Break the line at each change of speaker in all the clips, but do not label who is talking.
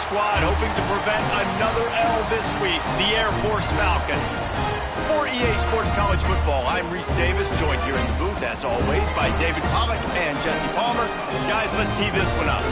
squad hoping to prevent another L this week, the Air Force Falcons. For EA Sports College Football, I'm Reese Davis, joined here in the booth, as always, by David Pollack and Jesse Palmer. Guys, let's tee this one up.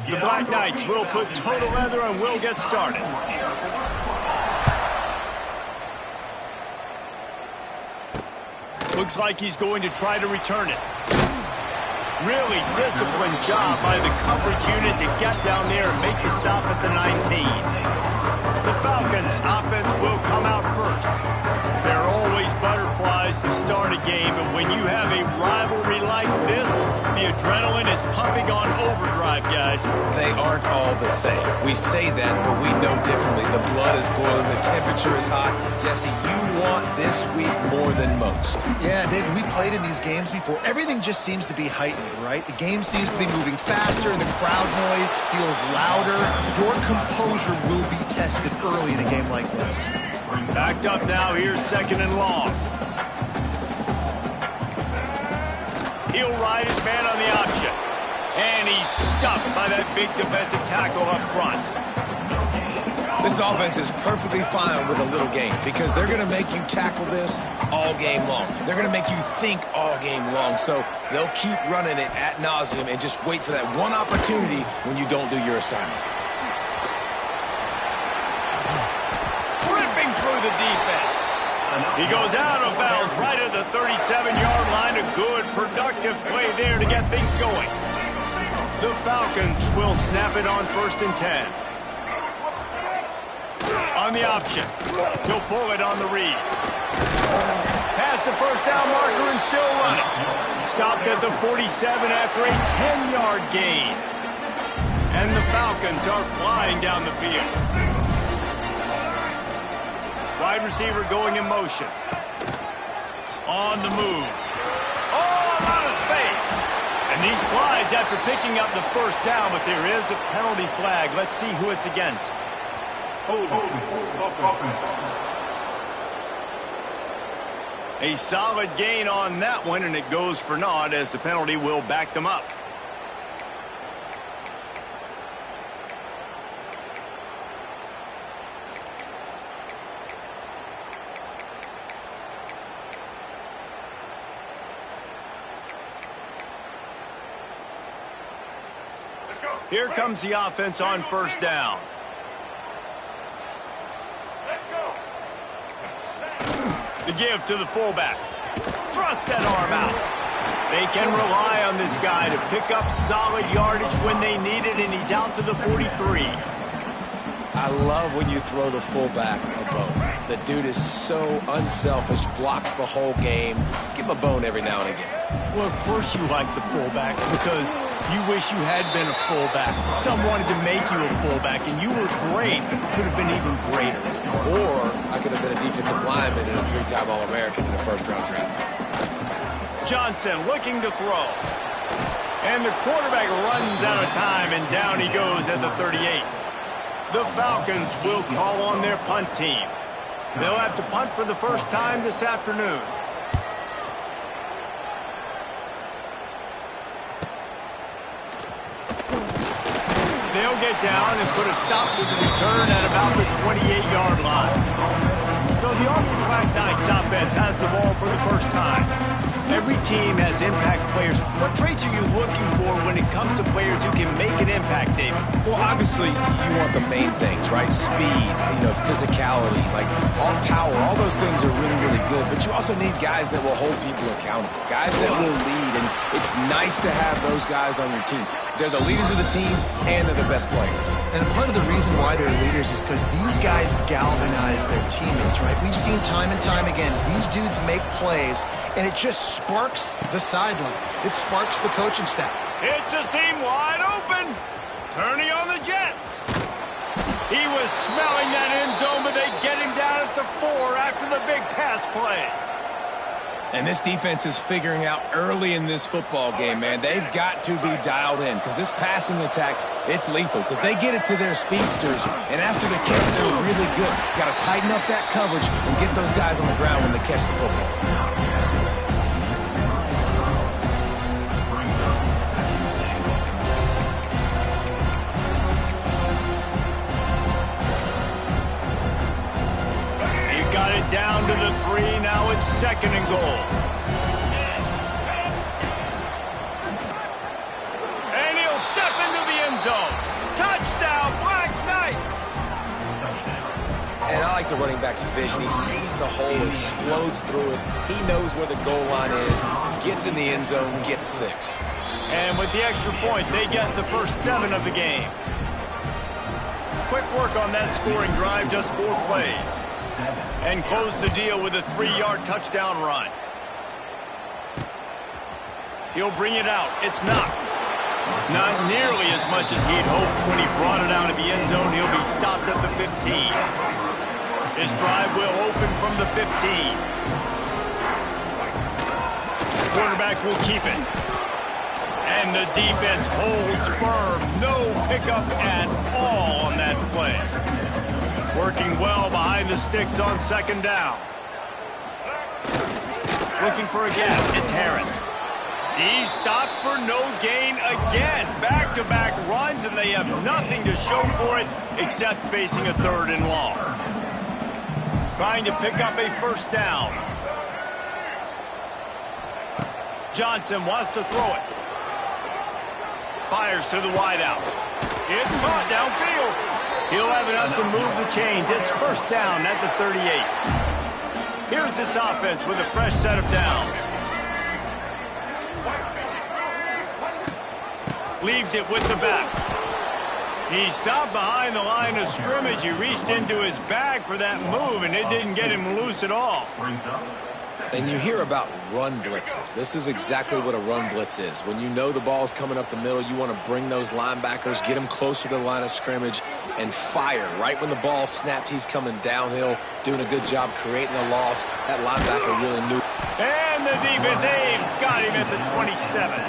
The Black Knights will put total leather and will get started. Looks like he's going to try to return it. Really disciplined job by the coverage unit to get down there and make the stop at the 19. The Falcons' offense will come out first. There are always butterflies to start a game, but when you have a rivalry like this, the adrenaline is pumping on overdrive, guys.
They aren't all the same. We say that, but we know differently. The blood is boiling, the temperature is hot. Jesse, you want this week more than most.
Yeah, David, we played in these games before. Everything just seems to be heightened, right? The game seems to be moving faster, and the crowd noise feels louder. Your composure will be tested early in a game like this.
Backed up now, here's second and long. He'll ride his man on the option. And he's stuffed by that big defensive tackle up front.
This offense is perfectly fine with a little game because they're going to make you tackle this all game long. They're going to make you think all game long. So they'll keep running it ad nauseum and just wait for that one opportunity when you don't do your assignment.
Ripping through the defense. He goes out of bounds right at the 37-yard line. A good, productive play there to get things going. The Falcons will snap it on 1st and 10. On the option. He'll pull it on the read. Past the first down marker and still running. Stopped at the 47 after a 10-yard gain. And the Falcons are flying down the field. Wide receiver going in motion. On the move. Oh, a lot of space. And And he slides after picking up the first down, but there is a penalty flag. Let's see who it's against. A solid gain on that one, and it goes for naught as the penalty will back them up. Here comes the offense on first down. The give to the fullback. Thrust that arm out. They can rely on this guy to pick up solid yardage when they need it, and he's out to the 43.
I love when you throw the fullback a bone. The dude is so unselfish, blocks the whole game. Give him a bone every now and again.
Well, of course you like the fullbacks because you wish you had been a fullback. Some wanted to make you a fullback, and you were great. Could have been even greater.
Or I could have been a defensive lineman and a 3-time All-American in the first-round draft.
Johnson looking to throw. And the quarterback runs out of time, and down he goes at the 38. The Falcons will call on their punt team. They'll have to punt for the first time this afternoon. They'll get down and put a stop to the return at about the 28-yard line. So the Army Black Knights offense has the ball for the first time. Every team has impact players. What traits are you looking for when it comes to players who can make an impact, David?
Well, obviously, you want the main things, right? Speed, physicality, like all power. All those things are really, really good. But you also need guys that will hold people accountable, guys that will lead. And it's nice to have those guys on your team. They're the leaders of the team, and they're the best players.
And part of the reason why they're leaders is because these guys galvanize their teammates, right? We've seen time and time again, these dudes make plays, and it just sparks the sideline. It sparks the coaching staff.
It's a seam wide open. Turning on the Jets. He was smelling that end zone, but they get him down at the 4 after the big pass play.
And this defense is figuring out early in this football game, man. They've got to be dialed in because this passing attack, it's lethal because they get it to their speedsters, and after the catch, they're really good. Got to tighten up that coverage and get those guys on the ground when they catch the football.
Down to the 3, now it's 2nd and goal. And he'll step into the end zone. Touchdown, Black Knights!
And I like the running back's vision. He sees the hole, explodes through it. He knows where the goal line is, gets in the end zone, gets 6.
And with the extra point, they get the first 7 of the game. Quick work on that scoring drive, just 4 plays. And close the deal with a 3-yard touchdown run. He'll bring it out. It's knocked. Not nearly as much as he'd hoped when he brought it out of the end zone. He'll be stopped at the 15. His drive will open from the 15. The quarterback will keep it. And the defense holds firm. No pickup at all on that play. Working well behind the sticks on 2nd down. Looking for a gap. It's Harris. He's stopped for no gain again. Back-to-back runs, and they have nothing to show for it except facing a 3rd and long. Trying to pick up a first down. Johnson wants to throw it. Fires to the wideout. It's caught downfield. He'll have enough to move the chains. It's first down at the 38. Here's this offense with a fresh set of downs. Leaves it with the back. He stopped behind the line of scrimmage. He reached into his bag for that move, and it didn't get him loose at all.
And you hear about run blitzes. This is exactly what a run blitz is. When you know the ball's coming up the middle, you want to bring those linebackers, get them closer to the line of scrimmage, and fire. Right when the ball snapped, he's coming downhill, doing a good job creating a loss. That linebacker really knew.
And the defense, they've got him at the 27.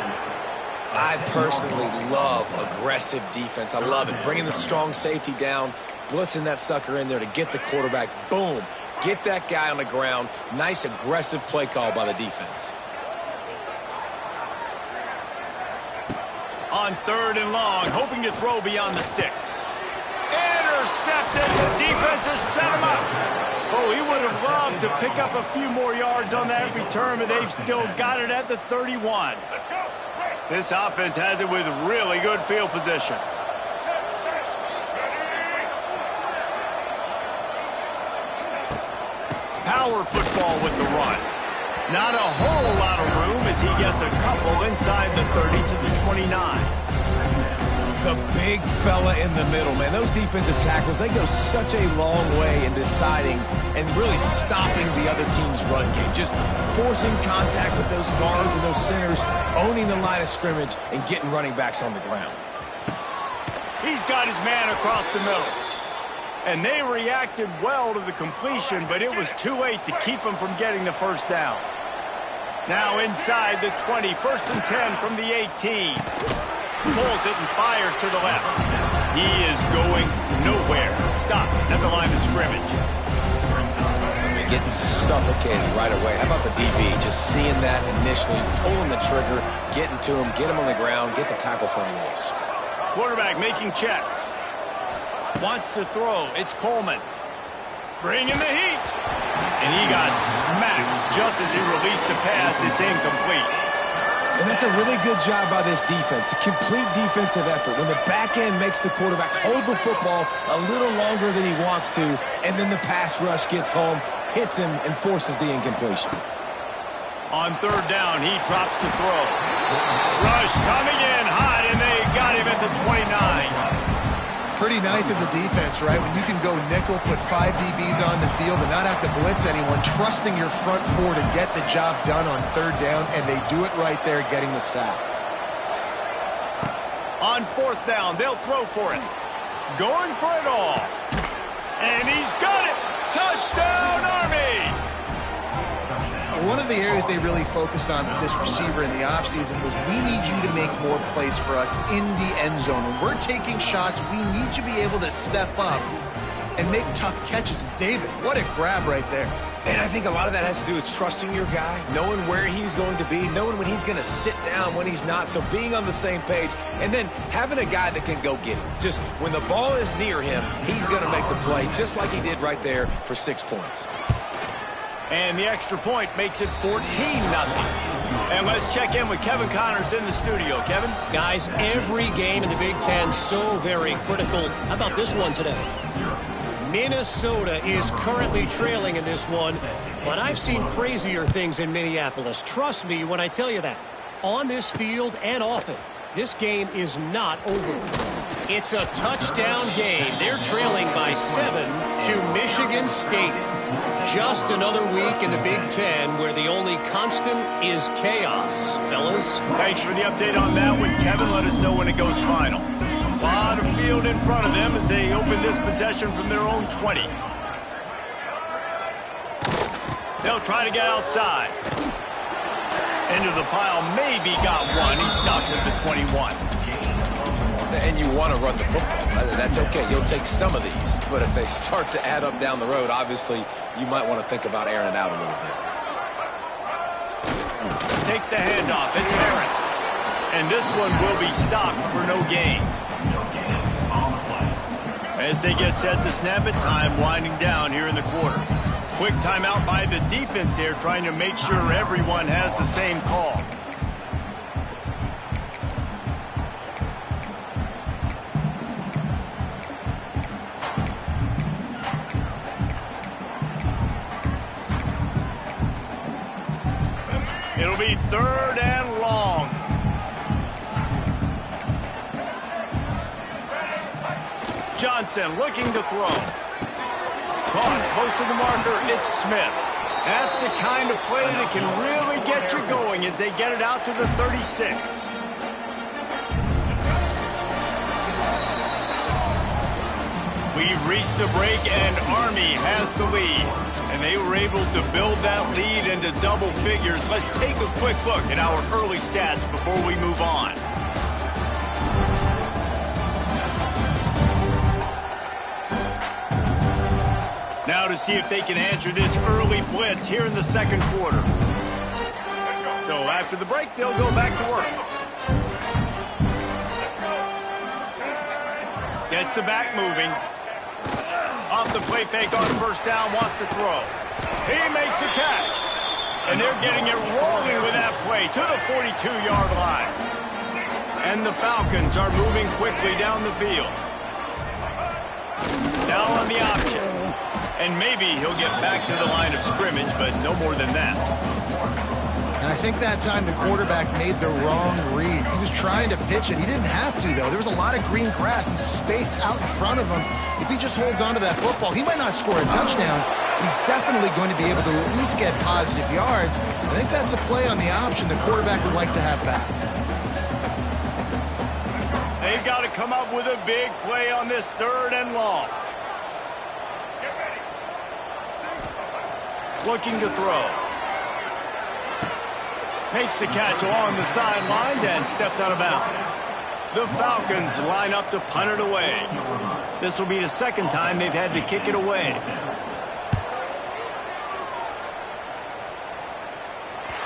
I personally love aggressive defense. I love it. Bringing the strong safety down, blitzing that sucker in there to get the quarterback. Boom. Get that guy on the ground. Nice aggressive play call by the defense.
On 3rd and long, hoping to throw beyond the sticks. Intercepted. The defense has set him up. Oh, he would have loved to pick up a few more yards on that return, but they've still got it at the 31. This offense has it with really good field position. Power football with the run. Not a whole lot of room as he gets a couple inside the 30 to the 29.
The big fella in the middle, man. Those defensive tackles, they go such a long way in deciding and really stopping the other team's run game. Just forcing contact with those guards and those centers, owning the line of scrimmage, and getting running backs on the ground.
He's got his man across the middle. And they reacted well to the completion, but it was too late to keep him from getting the first down. Now inside the 20, 1st and 10 from the 18. Pulls it and fires to the left. He is going nowhere. Stop at the line of scrimmage.
Getting suffocated right away. How about the DB? Just seeing that initially, pulling the trigger, getting to him, get him on the ground, get the tackle for a loss.
Quarterback making checks. Wants to throw. It's Coleman. Bringing the heat. And he got smacked just as he released the pass. It's incomplete.
And that's a really good job by this defense. A complete defensive effort. When the back end makes the quarterback hold the football a little longer than he wants to, and then the pass rush gets home, hits him, and forces the incompletion.
On 3rd down, he drops to throw. Rush coming in hot, and they got him at the 29.
Pretty nice as a defense, right? When you can go nickel, put 5 DBs on the field and not have to blitz anyone, trusting your front 4 to get the job done on 3rd down, and they do it right there, getting the sack.
On 4th down, they'll throw for it. Going for it all. And he's got it. Touchdown, Army!
One of the areas they really focused on with this receiver in the offseason was, we need you to make more plays for us in the end zone. When we're taking shots, we need you to be able to step up and make tough catches. David, what a grab right there.
And I think a lot of that has to do with trusting your guy, knowing where he's going to be, knowing when he's going to sit down, when he's not, so being on the same page, and then having a guy that can go get him. Just when the ball is near him, he's going to make the play, just like he did right there for 6 points.
And the extra point makes it 14-0. And let's check in with Kevin Connors in the studio. Kevin?
Guys, every game in the Big Ten so very critical. How about this one today? Minnesota is currently trailing in this one, but I've seen crazier things in Minneapolis. Trust me when I tell you that. On this field and off it, this game is not over. It's a touchdown game. They're trailing by 7 to Michigan State. Just another week in the Big Ten where the only constant is chaos. Fellas?
Thanks for the update on that one, Kevin. Let us know when it goes final. A lot of field in front of them as they open this possession from their own 20. They'll try to get outside. Into the pile, maybe got one. He stopped at the 21.
And you want to run the football. That's okay. You'll take some of these. But if they start to add up down the road, obviously, you might want to think about airing it out a little bit.
Takes the handoff. It's Harris. And this one will be stopped for no gain. As they get set to snap it, time winding down here in the quarter. Quick timeout by the defense there, trying to make sure everyone has the same call. It'll be 3rd and long. Johnson looking to throw. Caught close to the marker. It's Smith. That's the kind of play that can really get you going as they get it out to the 36. We've reached the break, and Army has the lead. And they were able to build that lead into double figures. Let's take a quick look at our early stats before we move on. Now to see if they can answer this early blitz here in the second quarter. So after the break, they'll go back to work. Gets the back moving. Off the play fake on first down, wants to throw. He makes the catch. And they're getting it rolling with that play to the 42-yard line. And the Falcons are moving quickly down the field. Now on the option. And maybe he'll get back to the line of scrimmage, but no more than that.
And I think that time the quarterback made the wrong read. He was trying to pitch it. He didn't have to, though. There was a lot of green grass and space out in front of him. If he just holds on to that football, he might not score a touchdown, but he's definitely going to be able to at least get positive yards. I think that's a play on the option the quarterback would like to have back.
They've got to come up with a big play on this 3rd and long. Looking to throw. Makes the catch along the sidelines and steps out of bounds. The Falcons line up to punt it away. This will be the second time they've had to kick it away.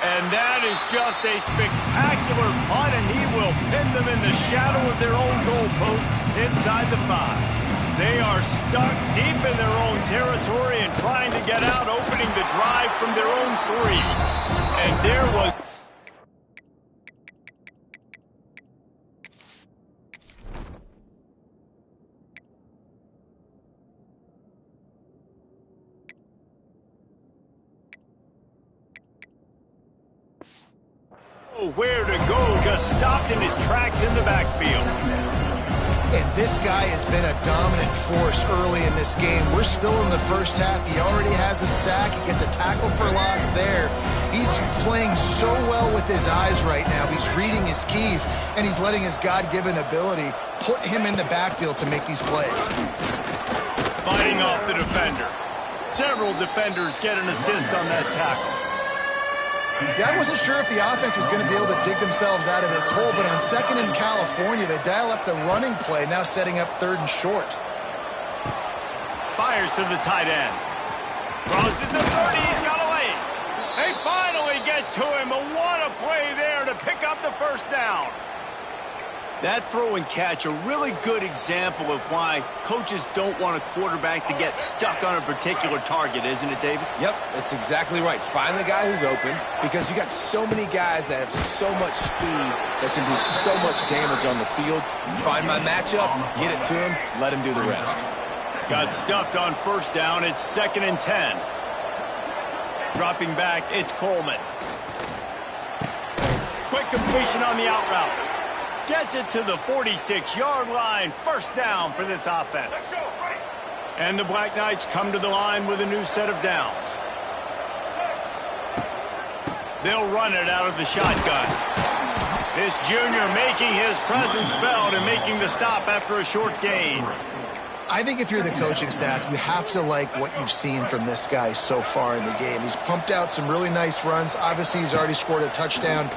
And that is just a spectacular punt, and he will pin them in the shadow of their own goalpost inside the 5. They are stuck deep in their own territory and trying to get out, opening the drive from their own 3. And there was... where to go, just stopped in his tracks in the backfield.
And this guy has been a dominant force early in this game. We're still in the first half. He already has a sack. He gets a tackle for loss there. He's playing so well with his eyes right now. He's reading his keys, and he's letting his God-given ability put him in the backfield to make these plays.
Fighting off the defender. Several defenders get an assist on that tackle.
Yeah, I wasn't sure if the offense was going to be able to dig themselves out of this hole, but on 2nd in California, they dial up the running play, now setting up 3rd and short.
Fires to the tight end. Crosses the 30, he's got away. They finally get to him, but what a play there to pick up the first down. That throw and catch, a really good example of why coaches don't want a quarterback to get stuck on a particular target, isn't it, David?
Yep, that's exactly right. Find the guy who's open, because you got so many guys that have so much speed that can do so much damage on the field. Find my matchup, get it to him, let him do the rest.
Got stuffed on first down. It's 2nd and 10. Dropping back, it's Coleman. Quick completion on the out route. Gets it to the 46-yard line. First down for this offense. And the Black Knights come to the line with a new set of downs. They'll run it out of the shotgun. This junior making his presence felt and making the stop after a short gain.
I think if you're the coaching staff, you have to like what you've seen from this guy so far in the game. He's pumped out some really nice runs. Obviously, he's already scored a touchdown.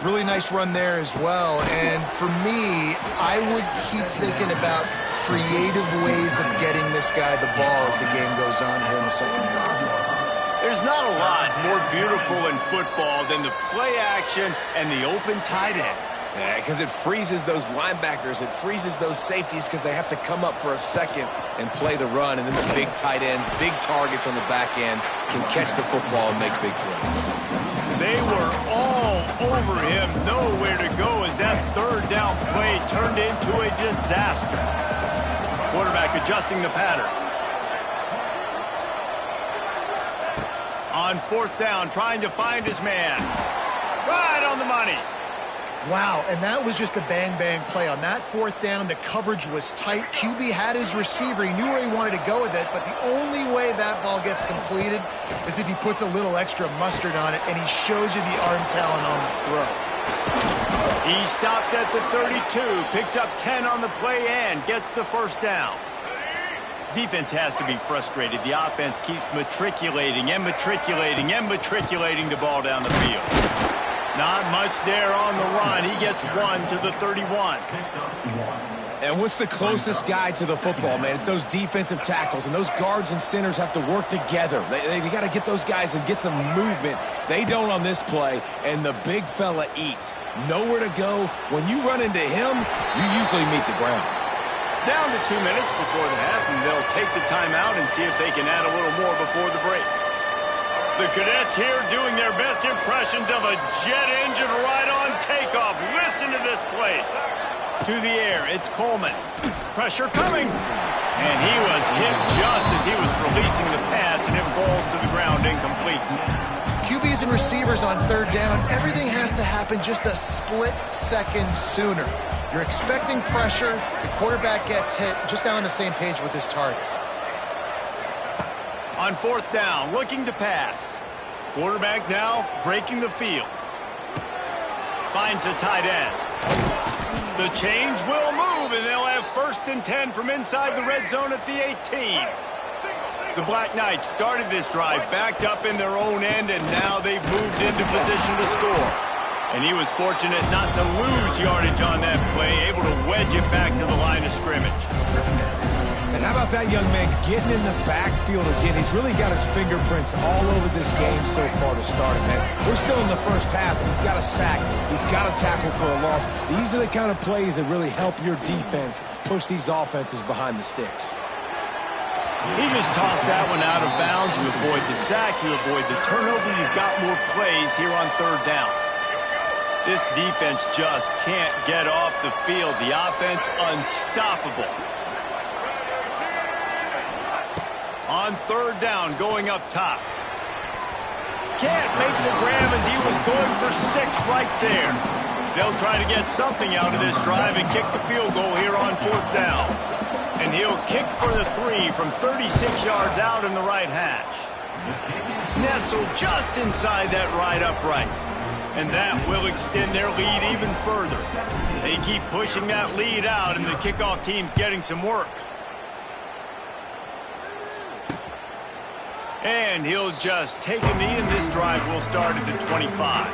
Really nice run there as well. And for me, I would keep thinking about creative ways of getting this guy the ball as the game goes on here in the second half.
There's not a lot more beautiful in football than the play action and the open tight end.
Yeah, because it freezes those linebackers. It freezes those safeties because they have to come up for a second and play the run. And then the big tight ends, big targets on the back end can catch the football and make big plays.
They were all over him, nowhere to go as that 3rd down play turned into a disaster. Quarterback adjusting the pattern. On 4th down, trying to find his man. Right on the money.
Wow, and that was just a bang-bang play. On that 4th down, the coverage was tight. QB had his receiver. He knew where he wanted to go with it, but the only way that ball gets completed is if he puts a little extra mustard on it, and he shows you the arm talent on the throw.
He stopped at the 32, picks up 10 on the play and gets the first down. Defense has to be frustrated. The offense keeps matriculating and matriculating and matriculating the ball down the field. Not much there on the run. He gets 1 to the 31.
And what's the closest guy to the football, man? It's those defensive tackles, and those guards and centers have to work together. They got to get those guys and get some movement. They don't on this play, and the big fella eats. Nowhere to go. When you run into him, you usually meet the ground.
Down to 2 minutes before the half, and they'll take the timeout and see if they can add a little more before the break. The Cadets here doing their best impressions of a jet engine right on takeoff. Listen to this place. To the air, it's Coleman. Pressure coming. And he was hit just as he was releasing the pass, and it falls to the ground incomplete.
QBs and receivers on third down, everything has to happen just a split second sooner. You're expecting pressure, the quarterback gets hit, just not on the same page with his target.
On fourth down, looking to pass. Quarterback now breaking the field. Finds the tight end. The change will move, and they'll have 1st and 10 from inside the red zone at the 18. The Black Knights started this drive backed up in their own end, and now they've moved into position to score. And he was fortunate not to lose yardage on that play, able to wedge it back to the line of scrimmage.
And how about that young man getting in the backfield again? He's really got his fingerprints all over this game so far to start it, man. We're still in the first half, and he's got a sack. He's got a tackle for a loss. These are the kind of plays that really help your defense push these offenses behind the sticks.
He just tossed that one out of bounds. You avoid the sack, you avoid the turnover. You've got more plays here on third down. This defense just can't get off the field. The offense unstoppable. On third down, going up top. Can't make the grab as he was going for 6 right there. They'll try to get something out of this drive and kick the field goal here on fourth down. And he'll kick for the 3 from 36 yards out in the right hash. Nestled just inside that right upright. And that will extend their lead even further. They keep pushing that lead out, and the kickoff team's getting some work. And he'll just take a knee, and this drive will start at the 25.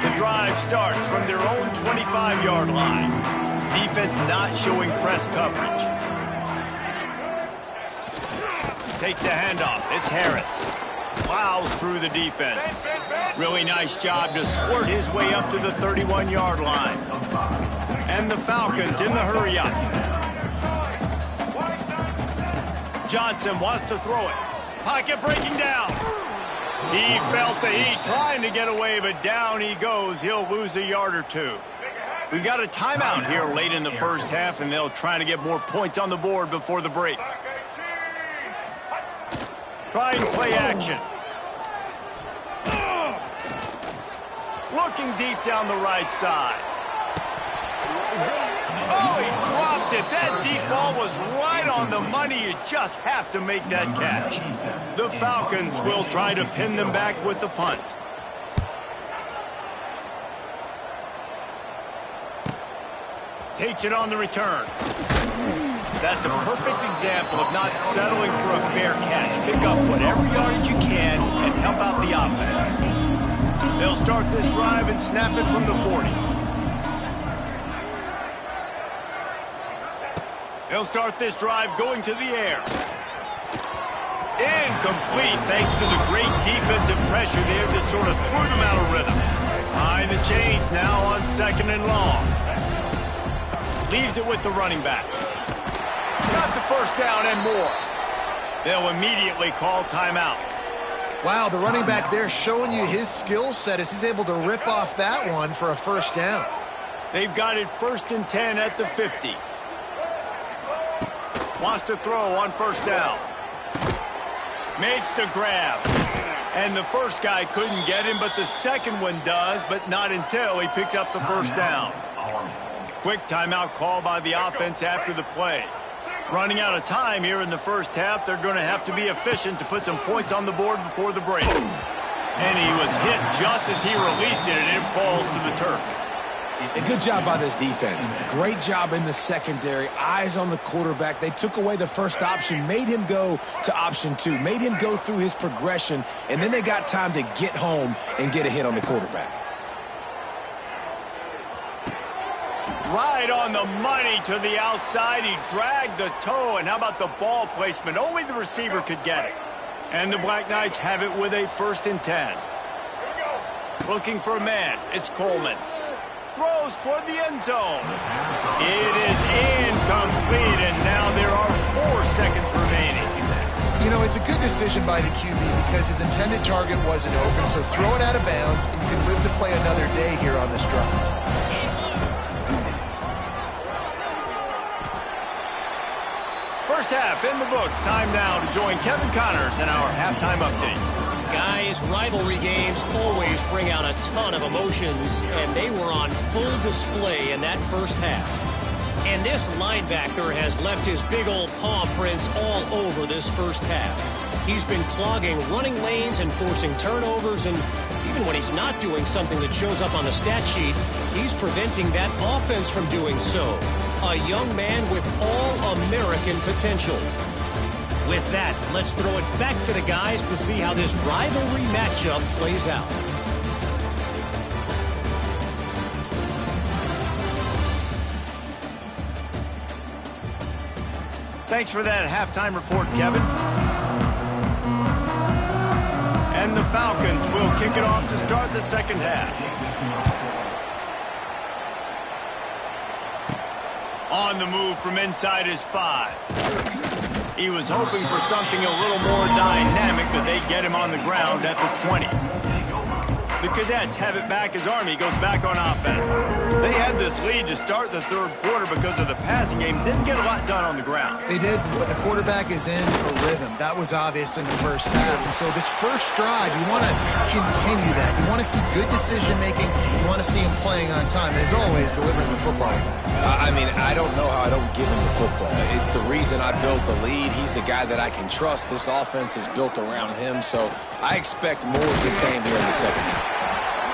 The drive starts from their own 25-yard line. Defense not showing press coverage. Takes the handoff. It's Harris. Plows through the defense. Really nice job to squirt his way up to the 31-yard line. And the Falcons in the hurry-up. Johnson wants to throw it. Pocket breaking down. He felt the heat trying to get away, but down he goes. He'll lose a yard or 2. We've got a timeout here late in the first half, and they'll try to get more points on the board before the break. Trying play action. Looking deep down the right side. Oh, he dropped it. That deep ball was right on the money. You just have to make that catch. The Falcons will try to pin them back with the punt. Takes it on the return. That's a perfect example of not settling for a fair catch. Pick up whatever yardage you can and help out the offense. They'll start this drive and snap it from the 40. They'll start this drive going to the air. Incomplete thanks to the great defensive pressure there that sort of threw them out of rhythm. Behind the chains now on 2nd and long. Leaves it with the running back. Got the first down and more. They'll immediately call timeout.
Wow, the running back there showing you his skill set as he's able to rip off that one for a first down.
They've got it 1st and 10 at the 50. Wants to throw on first down. Makes the grab. And the first guy couldn't get him, but the second one does, but not until he picks up the first down. Quick timeout call by the offense after the play. Running out of time here in the first half, they're going to have to be efficient to put some points on the board before the break. And he was hit just as he released it, and it falls to the turf.
A good job by this defense. Great job in the secondary. Eyes on the quarterback. They took away the first option, made him go to option 2, made him go through his progression, and then they got time to get home and get a hit on the quarterback.
Right on the money to the outside. He dragged the toe, and how about the ball placement? Only the receiver could get it. And the Black Knights have it with a 1st and 10. Looking for a man. It's Coleman. Throws toward the end zone. It is incomplete, and now there are 4 seconds remaining.
You know, it's a good decision by the QB because his intended target wasn't open, so throw it out of bounds, and you can live to play another day here on this drive.
First half in the books. Time now to join Kevin Connors in our halftime update.
Guys, rivalry games always bring out a ton of emotions, and they were on full display in that first half. And this linebacker has left his big old paw prints all over this first half. He's been clogging running lanes and forcing turnovers, and even when he's not doing something that shows up on the stat sheet, he's preventing that offense from doing so. A young man with all-American potential. With that, let's throw it back to the guys to see how this rivalry matchup plays out.
Thanks for that halftime report, Kevin. And the Falcons will kick it off to start the second half. On the move from inside his 5. He was hoping for something a little more dynamic, but they get him on the ground at the 20. The Cadets have it back as Army goes back on offense. They had this lead to start the third quarter because of the passing game. Didn't get a lot done on the ground.
They did, but the quarterback is in a rhythm. That was obvious in the first half. And so this first drive, you want to continue that. You want to see good decision-making. You want to see him playing on time. And as always, delivering the football back.
I mean, I don't know how I don't give him the football. It's the reason I built the lead. He's the guy that I can trust. This offense is built around him, so I expect more of the same here in the second half.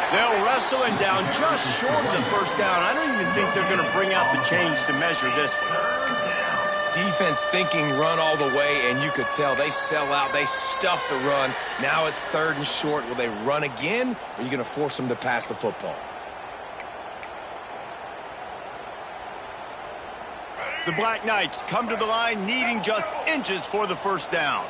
They'll wrestle him down just short of the first down. I don't even think they're going to bring out the chains to measure this one.
Defense thinking run all the way, and you could tell they sell out. They stuff the run. Now it's 3rd and short. Will they run again, or are you going to force them to pass the football?
The Black Knights come to the line needing just inches for the first down.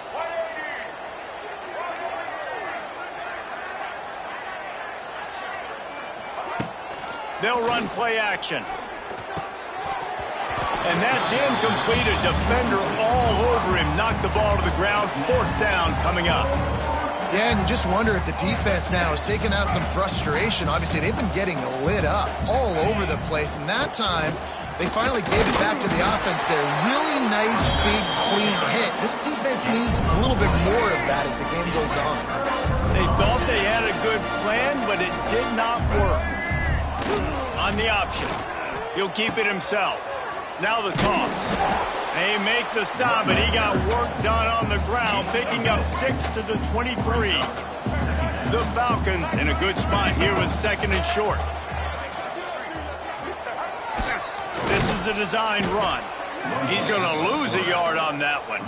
They'll run play action. And that's incomplete. A defender all over him. Knocked the ball to the ground. 4th down coming up.
Yeah, and you just wonder if the defense now is taking out some frustration. Obviously, they've been getting lit up all over the place. And that time, they finally gave it back to the offense there. Really nice, big, clean hit. This defense needs a little bit more of that as the game goes on.
They thought they had a good plan, but it did not work. On the option. He'll keep it himself. Now the toss. They make the stop, and he got work done on the ground, picking up 6 to the 23. The Falcons in a good spot here with 2nd and short. This is a designed run. He's going to lose a yard on that one.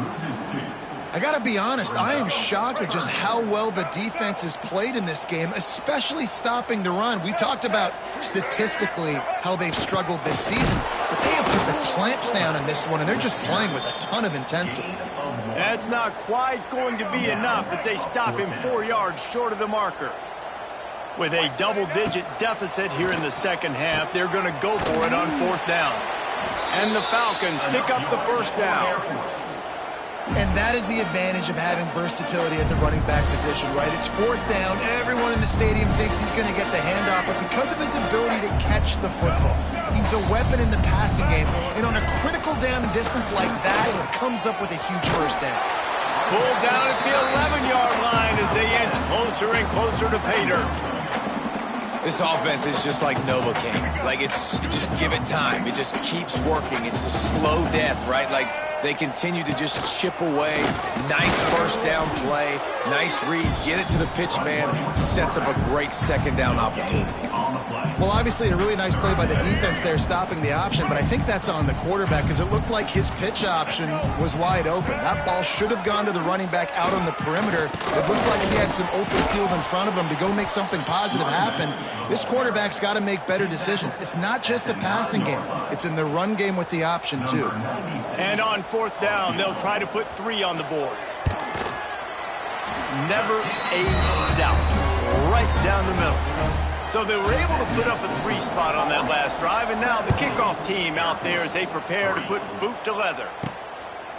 I got to be honest, I am shocked at just how well the defense has played in this game, especially stopping the run. We talked about statistically how they've struggled this season, but they have put the clamps down in this one, and they're just playing with a ton of intensity.
That's not quite going to be enough as they stop him 4 yards short of the marker. With a double-digit deficit here in the second half, they're going to go for it on 4th down. And the Falcons pick up the first down.
And that is the advantage of having versatility at the running back position, right? It's 4th down. Everyone in the stadium thinks he's going to get the handoff, but because of his ability to catch the football, he's a weapon in the passing game. And on a critical down and distance like that, he comes up with a huge first down.
Pulled down at the 11-yard line as they inch closer and closer to pay dirt.
This offense is just like Novocaine. Like, just give it time. It just keeps working. It's a slow death, right? Like, they continue to just chip away. Nice first down play. Nice read. Get it to the pitch man. Sets up a great second down opportunity.
Well, obviously a really nice play by the defense there stopping the option, but I think that's on the quarterback because it looked like his pitch option was wide open. That ball should have gone to the running back out on the perimeter. It looked like he had some open field in front of him to go make something positive happen. This quarterback's got to make better decisions. It's not just the passing game. It's in the run game with the option, too.
And on 4th down, they'll try to put 3 on the board. Never a doubt. Right down the middle. So they were able to put up a 3 spot on that last drive, and now the kickoff team out there as they prepare to put boot to leather.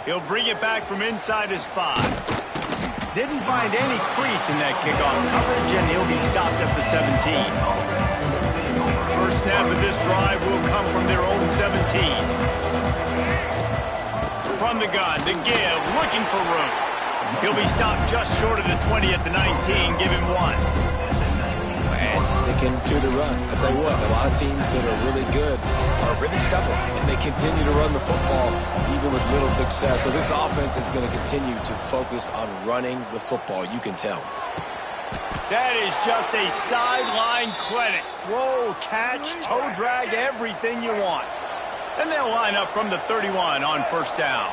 He'll bring it back from inside his 5. Didn't find any crease in that kickoff coverage, and he'll be stopped at the 17. First snap of this drive will come from their own 17. From the gun, the give, looking for room. He'll be stopped just short of the 20 at the 19, give him 1.
And sticking to the run. I tell you what, a lot of teams that are really good are really stubborn, and they continue to run the football even with little success. So this offense is going to continue to focus on running the football. You can tell.
That is just a sideline clinic. Throw, catch, toe drag, everything you want. And they'll line up from the 31 on 1st down.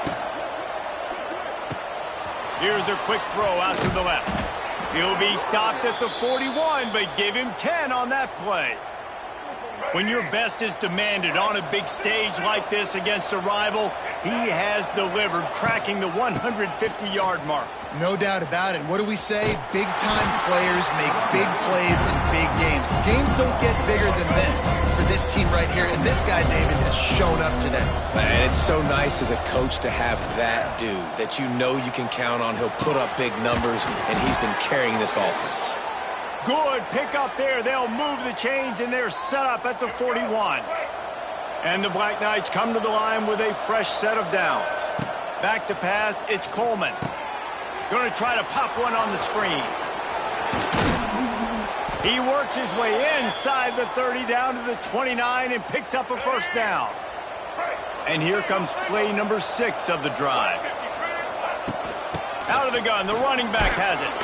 Here's a quick throw out to the left. He'll be stopped at the 41, but give him 10 on that play. When your best is demanded on a big stage like this against a rival, he has delivered, cracking the 150-yard mark.
No doubt about it. What do we say? Big-time players make big plays in big games. The games don't get bigger than this for this team right here, and this guy, David, has shown up today.
And it's so nice as a coach to have that dude that you know you can count on. He'll put up big numbers, and he's been carrying this offense.
Good pick up there. They'll move the chains, and they're set up at the 41. And the Black Knights come to the line with a fresh set of downs. Back to pass, it's Coleman. Going to try to pop one on the screen. He works his way inside the 30 down to the 29 and picks up a 1st down. And here comes play number 6 of the drive. Out of the gun, the running back has it.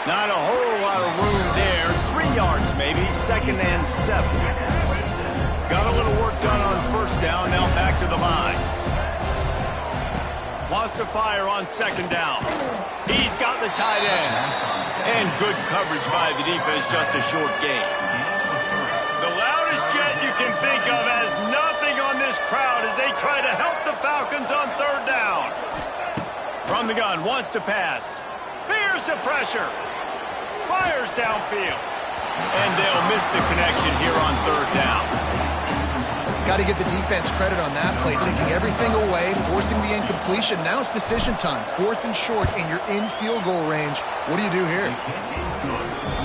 Not a whole lot of room there. 3 yards maybe, 2nd and 7. Got a little work done on 1st down, now back to the line. Wants to fire on 2nd down. He's got the tight end. And good coverage by the defense, just a short gain. The loudest jet you can think of has nothing on this crowd as they try to help the Falcons on 3rd down. From the gun, wants to pass. Here's the pressure. Fires downfield. And they'll miss the connection here on 3rd down.
Got to give the defense credit on that play, taking everything away, forcing the incompletion. Now it's decision time. 4th and short, and you're in field goal range. What do you do here?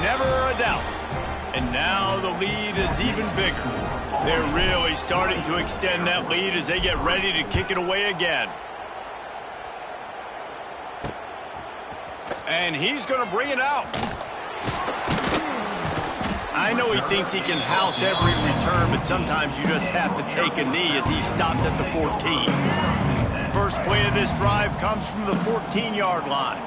Never a doubt. And now the lead is even bigger. They're really starting to extend that lead as they get ready to kick it away again. And he's going to bring it out. I know he thinks he can house every return, but sometimes you just have to take a knee as he stopped at the 14. First play of this drive comes from the 14-yard line.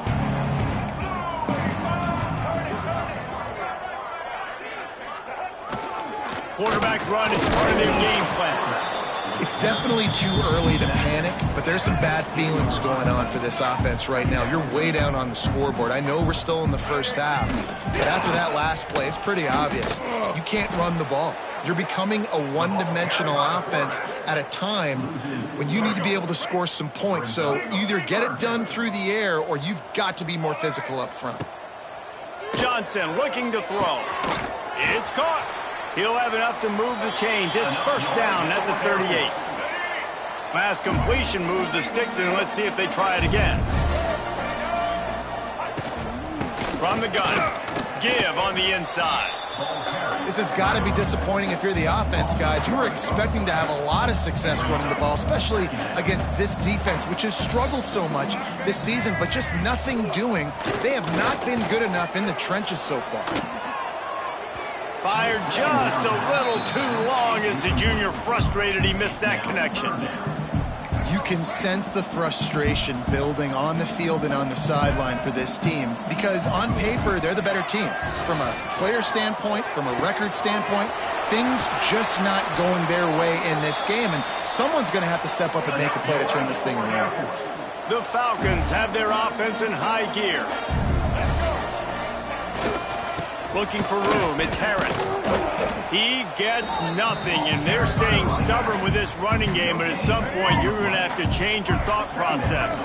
Quarterback run is part of their game plan.
It's definitely too early to panic, but there's some bad feelings going on for this offense right now. You're way down on the scoreboard. I know we're still in the 1st half, but after that last play, it's pretty obvious. You can't run the ball. You're becoming a one-dimensional offense at a time when you need to be able to score some points. So either get it done through the air or you've got to be more physical up front.
Johnson looking to throw. It's caught. He'll have enough to move the chains. It's 1st down at the 38. Last completion moves the sticks, and let's see if they try it again. From the gun, give on the inside.
This has got to be disappointing if you're the offense, guys. You were expecting to have a lot of success running the ball, especially against this defense, which has struggled so much this season, but just nothing doing. They have not been good enough in the trenches so far.
Fired just a little too long as the junior frustrated he missed that connection.
You can sense the frustration building on the field and on the sideline for this team because on paper, they're the better team. From a player standpoint, from a record standpoint, things just not going their way in this game, and someone's going to have to step up and make a play to turn this thing around.
The Falcons have their offense in high gear. Looking for room, it's Harris. He gets nothing, and they're staying stubborn with this running game, but at some point you're going to have to change your thought process.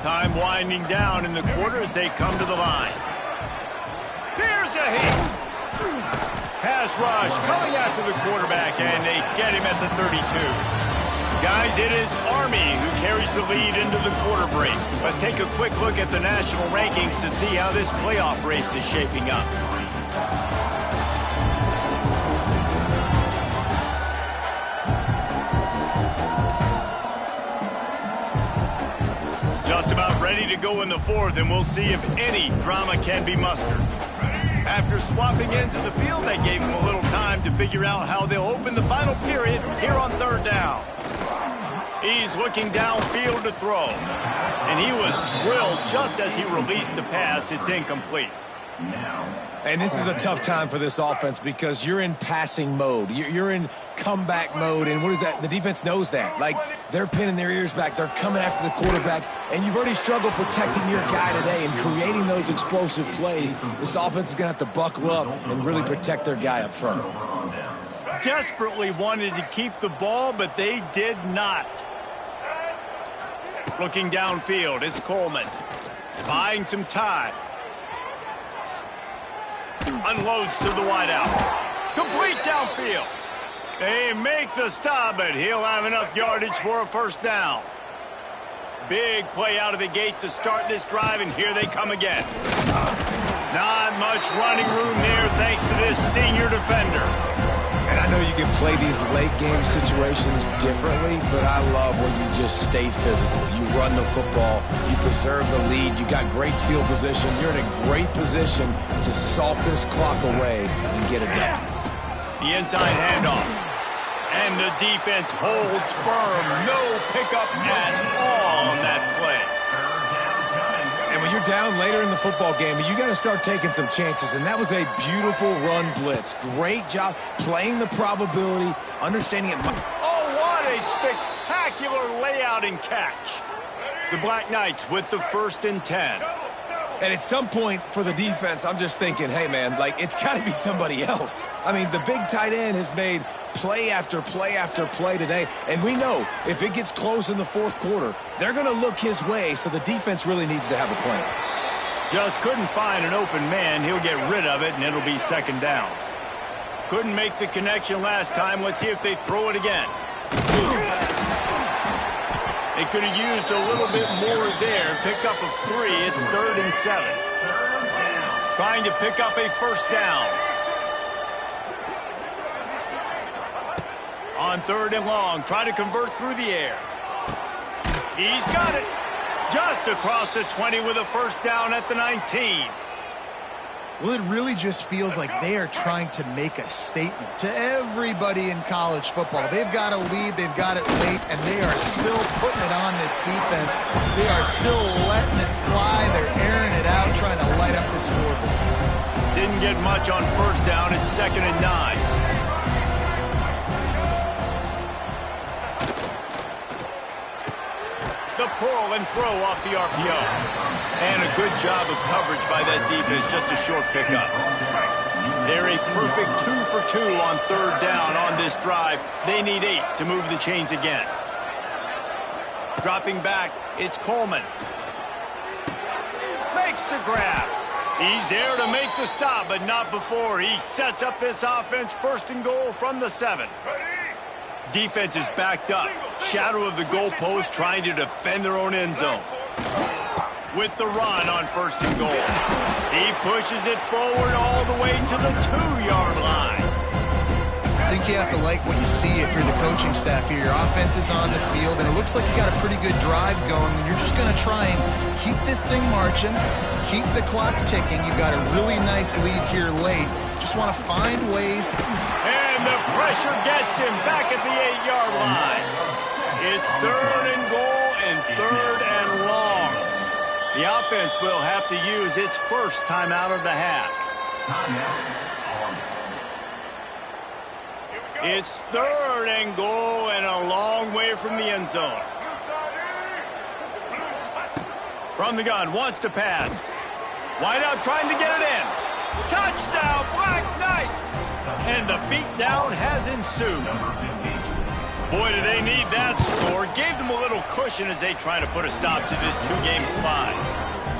Time winding down in the quarter as they come to the line. Here's a hit. Pass rush coming after the quarterback, and they get him at the 32. Guys, it is Army who carries the lead into the quarter break. Let's take a quick look at the national rankings to see how this playoff race is shaping up. Just about ready to go in the fourth, and we'll see if any drama can be mustered. After swapping into the field, they gave him a little time to figure out how they'll open the final period here on third down. He's looking downfield to throw. And he was drilled just as he released the pass. It's incomplete.
And this is a tough time for this offense because you're in passing mode. You're in comeback mode, and what is that? The defense knows that. Like, they're pinning their ears back. They're coming after the quarterback, and you've already struggled protecting your guy today and creating those explosive plays. This offense is going to have to buckle up and really protect their guy up front.
Desperately wanted to keep the ball, but they did not. Looking downfield, it's Coleman. Buying some time. Unloads to the wideout. Complete downfield. They make the stop, but he'll have enough yardage for a first down. Big play out of the gate to start this drive, and here they come again. Not much running room there thanks to this senior defender.
And I know you can play these late-game situations differently, but I love when you just stay physical. You run the football, you preserve the lead, you got great field position. You're in a great position to salt this clock away and get it done.
The inside handoff. And the defense holds firm. No pickup at all on that play.
And when you're down later in the football game, you got to start taking some chances. And that was a beautiful run blitz. Great job playing the probability, understanding it.
Oh, what a spectacular layout and catch. The Black Knights with the 1st and 10.
And at some point for the defense, I'm just thinking, hey, man, like, it's got to be somebody else. I mean, the big tight end has made play after play after play today. And we know if it gets close in the fourth quarter, they're going to look his way, so the defense really needs to have a plan.
Just couldn't find an open man. He'll get rid of it, and it'll be second down. Couldn't make the connection last time. Let's see if they throw it again. They could have used a little bit more there. Pick up a 3. It's 3rd and 7. Trying to pick up a first down. On 3rd and long. Try to convert through the air. He's got it. Just across the 20 with a first down at the 19.
Well, it really just feels like they are trying to make a statement to everybody in college football. They've got a lead, they've got it late, and they are still putting it on this defense. They are still letting it fly. They're airing it out, trying to light up the scoreboard.
Didn't get much on first down. It's 2nd and 9. The pull and throw off the RPO. And a good job of coverage by that defense. Just a short pickup. They're a perfect 2 for 2 on 3rd down on this drive. They need 8 to move the chains again. Dropping back, it's Coleman. Makes the grab. He's there to make the stop, but not before he sets up this offense. 1st and goal from the 7. Defense is backed up. Shadow of the goalpost trying to defend their own end zone. With the run on 1st and goal. He pushes it forward all the way to the 2-yard line.
I think you have to like what you see if you're the coaching staff here. Your offense is on the field, and it looks like you got a pretty good drive going, and you're just going to try and keep this thing marching, keep the clock ticking. You've got a really nice lead here late. Just want to find ways to...
And the pressure gets him back at the 8-yard line. It's 3rd and goal and 3rd and long. The offense will have to use its first timeout of the half. It's 3rd and goal and a long way from the end zone. From the gun, wants to pass. Wide out trying to get it in. Touchdown, Black Knights! And the beatdown has ensued. Boy, do they need that score. Gave them a little cushion as they try to put a stop to this 2-game slide.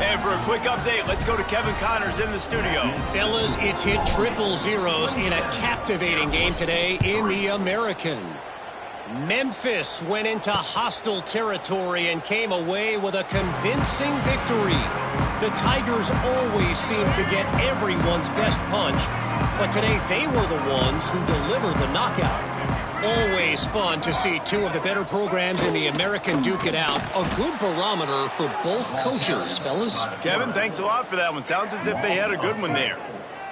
And for a quick update, let's go to Kevin Connors in the studio.
Fellas, it's hit triple zeros in a captivating game today in the American. Memphis went into hostile territory and came away with a convincing victory. The Tigers always seem to get everyone's best punch, but today they were the ones who delivered the knockout. Always fun to see two of the better programs in the American duke it out. A good barometer for both coaches, fellas.
Kevin, thanks a lot for that one. Sounds as if they had a good one there.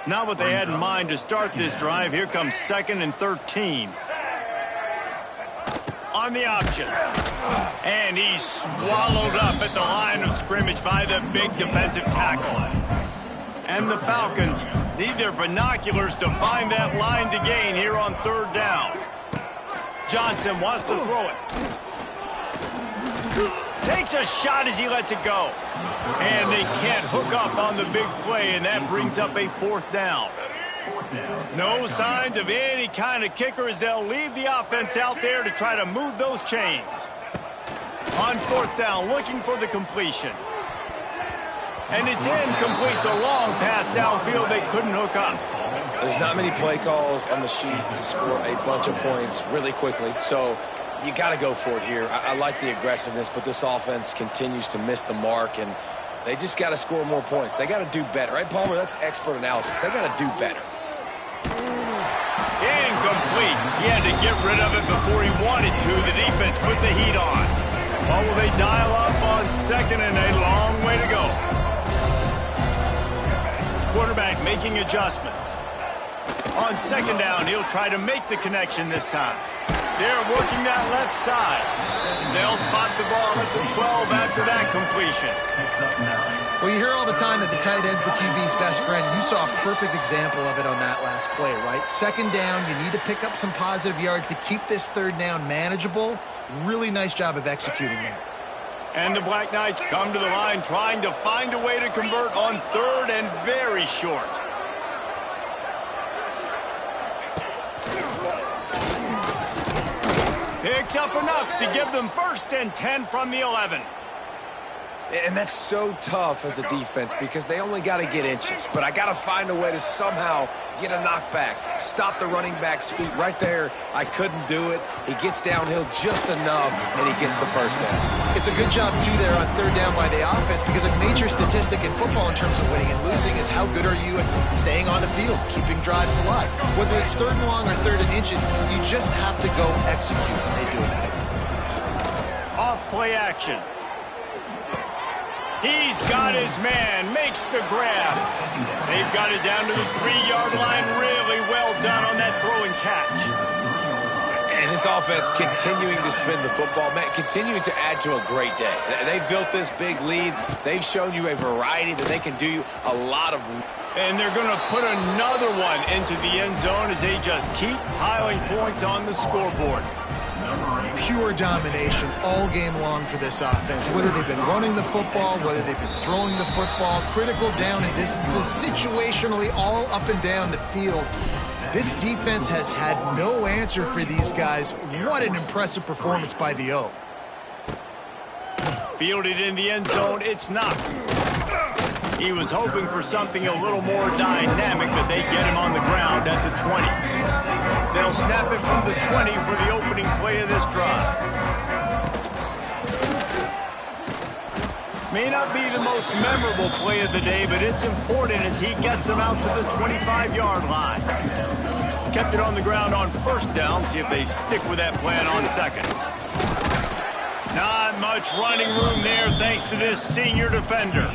Not what they had in mind to start this drive. Here comes 2nd and 13. On the option. And he's swallowed up at the line of scrimmage by the big defensive tackle. And the Falcons need their binoculars to find that line to gain here on 3rd down. Johnson wants to throw it. Takes a shot as he lets it go. And they can't hook up on the big play, and that brings up a 4th down. No signs of any kind of kicker as they'll leave the offense out there to try to move those chains. On 4th down, looking for the completion. And it's incomplete. The long pass downfield, they couldn't hook up.
There's not many play calls on the sheet to score a bunch of points really quickly, so you got to go for it here. I like the aggressiveness, but this offense continues to miss the mark, and they just got to score more points. They got to do better, right, Palmer? That's expert analysis. They got to do better.
Incomplete. He had to get rid of it before he wanted to. The defense put the heat on. Well, will they dial up on 2nd and a long way to go? Quarterback making adjustments. On 2nd down, he'll try to make the connection this time. They're working that left side. They'll spot the ball at the 12 after that completion.
Well, you hear all the time that the tight end's the QB's best friend. You saw a perfect example of it on that last play, right? 2nd down, you need to pick up some positive yards to keep this 3rd down manageable. Really nice job of executing there.
And the Black Knights come to the line trying to find a way to convert on 3rd and very short. Picks up enough to give them 1st and 10 from the 11.
And that's so tough as a defense because they only got to get inches. But I got to find a way to somehow get a knockback, stop the running back's feet right there. I couldn't do it. He gets downhill just enough, and he gets the 1st down.
It's a good job, too, there on 3rd down by the offense because a major statistic in football in terms of winning and losing is how good are you at staying on the field, keeping drives alive. Whether it's 3rd and long or 3rd and inches, you just have to go execute. They do it.
Off play action. He's got his man, makes the grab. They've got it down to the 3-yard line. Really well done on that throw and catch.
And this offense continuing to spin the football, man, continuing to add to a great day. They've built this big lead. They've shown you a variety that they can do you a lot of.
And they're going to put another one into the end zone as they just keep piling points on the scoreboard.
Pure domination all game long for this offense. Whether they've been running the football, whether they've been throwing the football, critical down and distances, situationally all up and down the field. This defense has had no answer for these guys. What an impressive performance by the O.
Fielded in the end zone, it's Knox. He was hoping for something a little more dynamic, but they get him on the ground at the 20. They'll snap it from the 20 for the opening play of this drive. May not be the most memorable play of the day, but it's important as he gets them out to the 25-yard line. Kept it on the ground on 1st down. See if they stick with that plan on 2nd. Not much running room there thanks to this senior defender.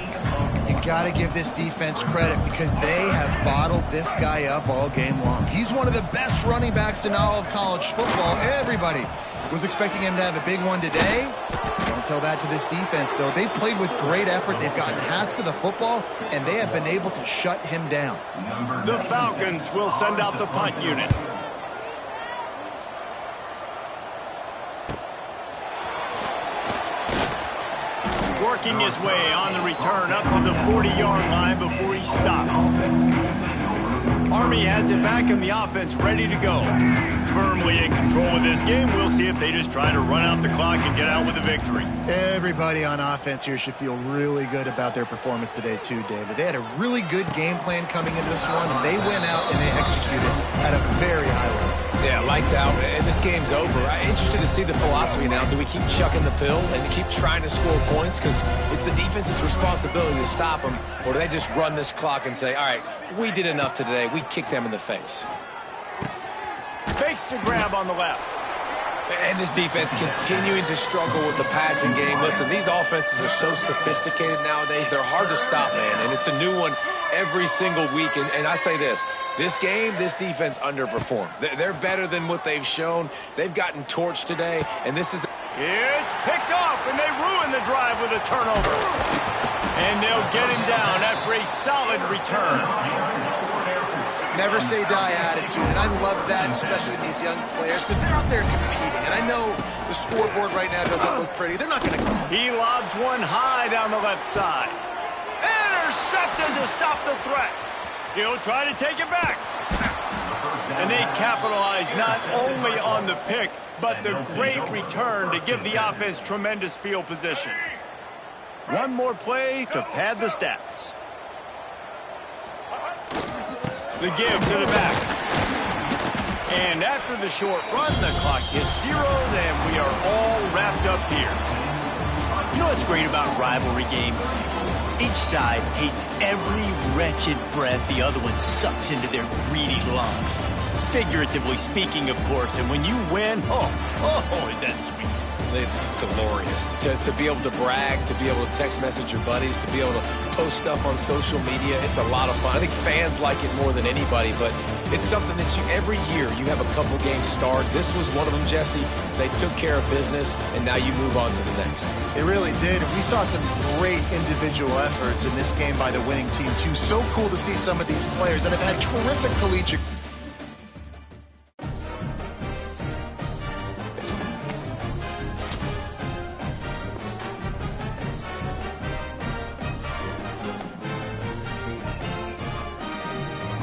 You got to give this defense credit because they have bottled this guy up all game long. He's one of the best running backs in all of college football. Everybody was expecting him to have a big one today. Don't tell that to this defense, though. They played with great effort. They've gotten hats to the football, and they have been able to shut him down.
The Falcons will send out the punt unit. working his way on the return up to the 40-yard line before he stopped. Army has it back in the offense, ready to go. Firmly in control of this game. We'll see if they just try to run out the clock and get out with a victory.
Everybody on offense here should feel really good about their performance today too, David. They had a really good game plan coming into this one, and they went out and they executed at a very high level.
Yeah, lights out, and this game's over. I'm interested to see the philosophy now. Do we keep chucking the pill and keep trying to score points? Because it's the defense's responsibility to stop them. Or do they just run this clock and say, all right, we did enough today. We kicked them in the face.
Fakes to grab on the left.
And this defense continuing to struggle with the passing game. Listen, these offenses are so sophisticated nowadays. They're hard to stop, man. And it's a new one every single week. And I say this game, this defense underperformed. They're better than what they've shown. They've gotten torched today. And this is...
It's picked off, and they ruin the drive with a turnover. And they'll get him down after a solid return.
Never say die attitude, and I love that, especially with these young players, because they're out there competing. And I know the scoreboard right now doesn't look pretty. They're not going to go.
He lobs one high down the left side. Intercepted to stop the threat. He'll try to take it back. And they capitalize not only on the pick, but the great return to give the offense tremendous field position. One more play to pad the stats. The give to the back. And after the short run, the clock hits zeros, and we are all wrapped up here.
You know what's great about rivalry games? Each side hates every wretched breath the other one sucks into their greedy lungs. Figuratively speaking, of course, and when you win, oh, is that sweet.
It's glorious to be able to brag, to be able to text message your buddies, to be able to post stuff on social media. It's a lot of fun. I think fans like it more than anybody, but it's something that every year you have a couple games start. This was one of them, Jesse. They took care of business, and now you move on to the next.
They really did. And we saw some great individual efforts in this game by the winning team, too. So cool to see some of these players that have had terrific collegiate